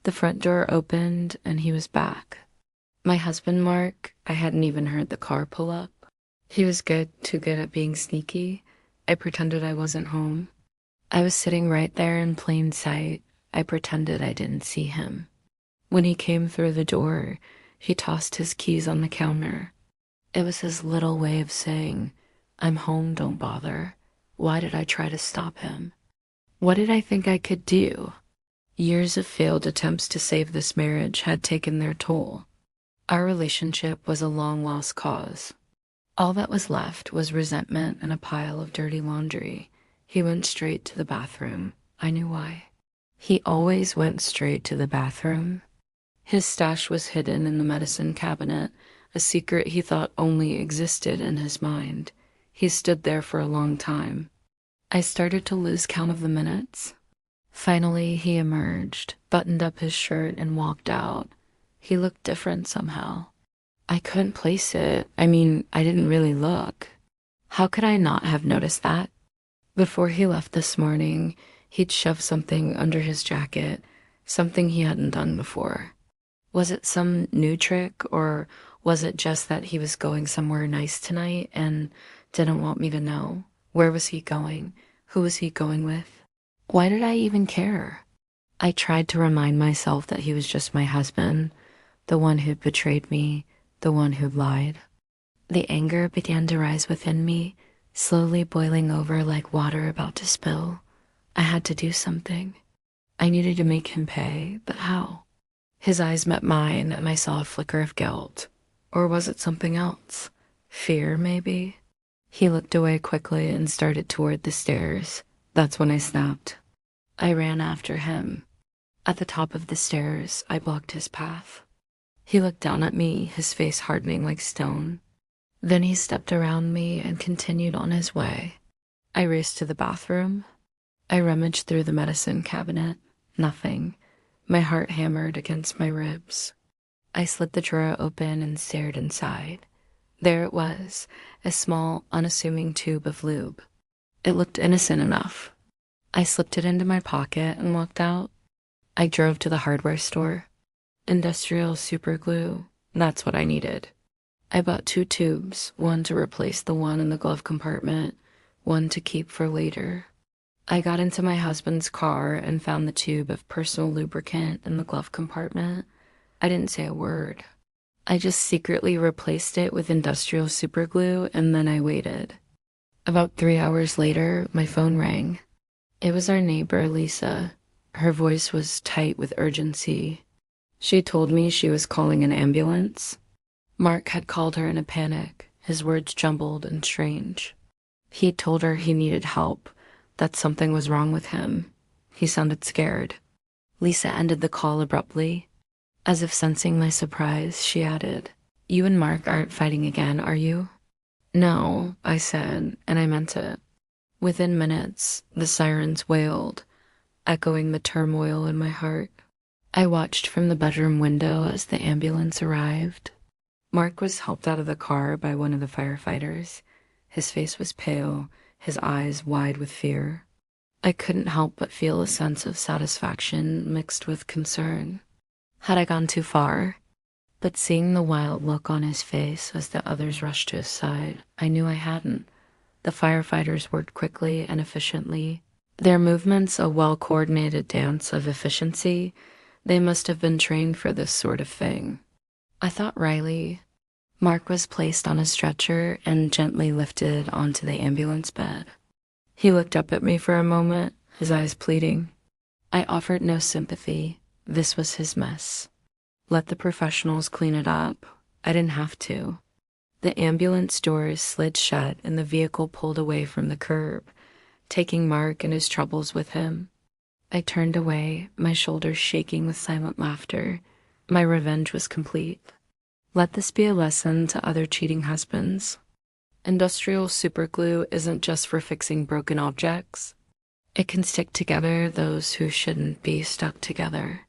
The front door opened and he was back. My husband, Mark, I hadn't even heard the car pull up. He was good, too good at being sneaky. I pretended I wasn't home. I was sitting right there in plain sight. I pretended I didn't see him. When he came through the door, he tossed his keys on the counter. It was his little way of saying, "I'm home, don't bother." Why did I try to stop him? What did I think I could do? Years of failed attempts to save this marriage had taken their toll. Our relationship was a long-lost cause. All that was left was resentment and a pile of dirty laundry. He went straight to the bathroom. I knew why. He always went straight to the bathroom. His stash was hidden in the medicine cabinet, a secret he thought only existed in his mind. He stood there for a long time. I started to lose count of the minutes. Finally, he emerged, buttoned up his shirt, and walked out. He looked different somehow. I couldn't place it. I didn't really look. How could I not have noticed that? Before he left this morning, he'd shoved something under his jacket, something he hadn't done before. Was it some new trick, or was it just that he was going somewhere nice tonight and didn't want me to know? Where was he going? Who was he going with? Why did I even care? I tried to remind myself that he was just my husband, the one who'd betrayed me, the one who'd lied. The anger began to rise within me, slowly boiling over like water about to spill. I had to do something. I needed to make him pay, but how? His eyes met mine, and I saw a flicker of guilt. Or was it something else? Fear, maybe? He looked away quickly and started toward the stairs. That's when I snapped. I ran after him. At the top of the stairs, I blocked his path. He looked down at me, his face hardening like stone. Then he stepped around me and continued on his way. I raced to the bathroom. I rummaged through the medicine cabinet. Nothing. My heart hammered against my ribs. I slid the drawer open and stared inside. There it was, a small, unassuming tube of lube. It looked innocent enough. I slipped it into my pocket and walked out. I drove to the hardware store. Industrial super glue, that's what I needed. I bought 2 tubes, one to replace the one in the glove compartment, one to keep for later. I got into my husband's car and found the tube of personal lubricant in the glove compartment. I didn't say a word. I just secretly replaced it with industrial superglue, and then I waited. About 3 hours later, my phone rang. It was our neighbor, Lisa. Her voice was tight with urgency. She told me she was calling an ambulance. Mark had called her in a panic, his words jumbled and strange. He told her he needed help, that something was wrong with him. He sounded scared. Lisa ended the call abruptly. As if sensing my surprise, she added, "You and Mark aren't fighting again, are you?" "No," I said, and I meant it. Within minutes, the sirens wailed, echoing the turmoil in my heart. I watched from the bedroom window as the ambulance arrived. Mark was helped out of the car by one of the firefighters. His face was pale, his eyes wide with fear. I couldn't help but feel a sense of satisfaction mixed with concern. Had I gone too far? But seeing the wild look on his face as the others rushed to his side, I knew I hadn't. The firefighters worked quickly and efficiently. Their movements a well-coordinated dance of efficiency. They must have been trained for this sort of thing. I thought Riley. Mark was placed on a stretcher and gently lifted onto the ambulance bed. He looked up at me for a moment, his eyes pleading. I offered no sympathy. This was his mess. Let the professionals clean it up. I didn't have to. The ambulance doors slid shut and the vehicle pulled away from the curb, taking Mark and his troubles with him. I turned away, my shoulders shaking with silent laughter. My revenge was complete. Let this be a lesson to other cheating husbands. Industrial superglue isn't just for fixing broken objects. It can stick together those who shouldn't be stuck together.